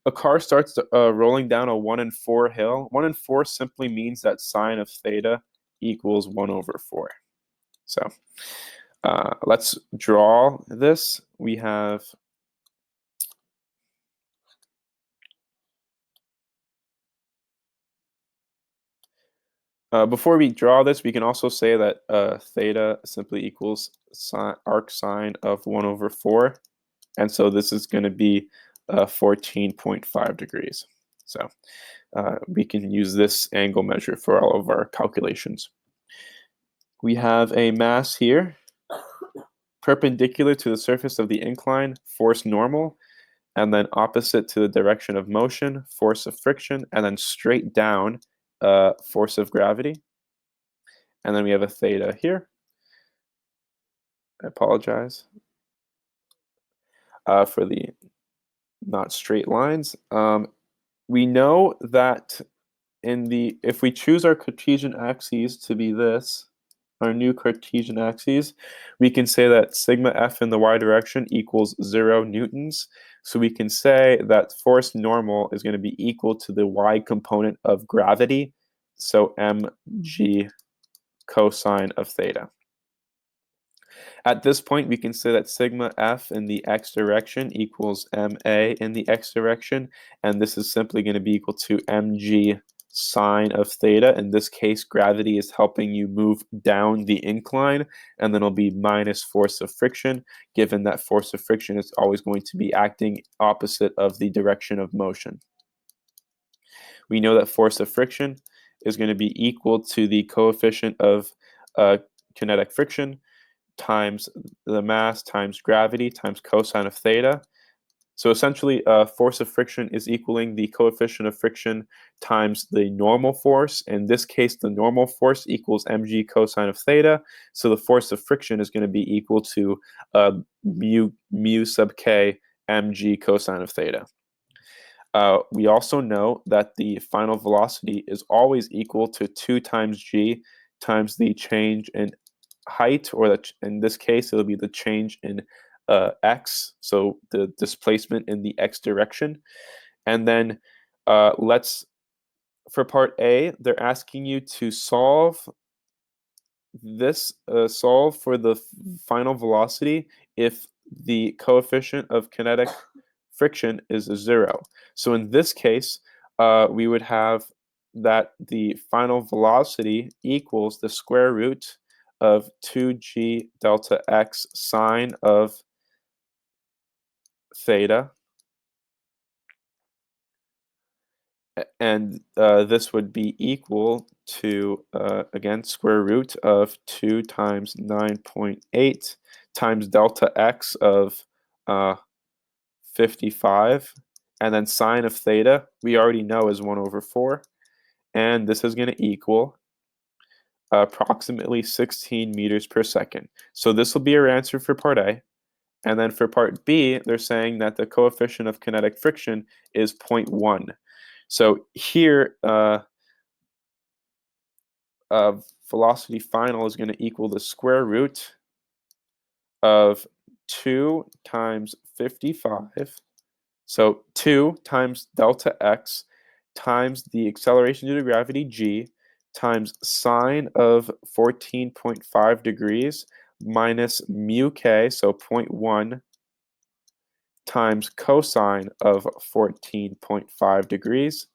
A car starts rolling down a 1 in 4 hill. 1 in 4 simply means that sine of theta equals 1 over 4. So let's draw this. We have before we draw this, we can also say that theta simply equals arc sine of 1 over 4. And so this is going to be 14.5 degrees. So we can use this angle measure for all of our calculations. We have a mass here, perpendicular to the surface of the incline, force normal, and then opposite to the direction of motion, force of friction, and then straight down, force of gravity. And then we have a theta here. I apologize for the not straight lines. We know that if we choose our Cartesian axes to be this, our new Cartesian axes, we can say that sigma F in the y direction equals 0 newtons. So we can say that force normal is going to be equal to the y component of gravity, so mg cosine of theta. At this point, we can say that sigma F in the x direction equals ma in the x direction, and this is simply going to be equal to mg sine of theta. In this case, gravity is helping you move down the incline, and then it'll be minus force of friction, given that force of friction is always going to be acting opposite of the direction of motion. We know that force of friction is going to be equal to the coefficient of kinetic friction times the mass times gravity times cosine of theta. So essentially, force of friction is equaling the coefficient of friction times the normal force. In this case, the normal force equals mg cosine of theta. So the force of friction is going to be equal to mu sub k mg cosine of theta. We also know that the final velocity is always equal to 2 times g times the change in height, or in this case, it'll be the change in x, so the displacement in the x direction. And then for part A, they're asking you to solve for the final velocity if the coefficient of kinetic friction is 0. So in this case, we would have that the final velocity equals the square root of 2g delta x sine of theta, and this would be equal to, again, square root of 2 times 9.8 times delta x of 55, and then sine of theta, we already know is 1 over 4, and this is going to equal approximately 16 meters per second. So this will be our answer for part A. And then for part B, they're saying that the coefficient of kinetic friction is 0.1. So here, velocity final is going to equal the square root of 2 times 55. So 2 times delta x times the acceleration due to gravity g times sine of 14.5 degrees minus mu k, so 0.1, times cosine of 14.5 degrees.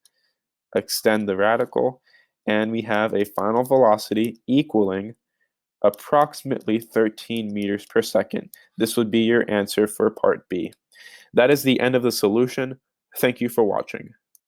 Extend the radical, and we have a final velocity equaling approximately 13 meters per second. This would be your answer for part B. That is the end of the solution. Thank you for watching.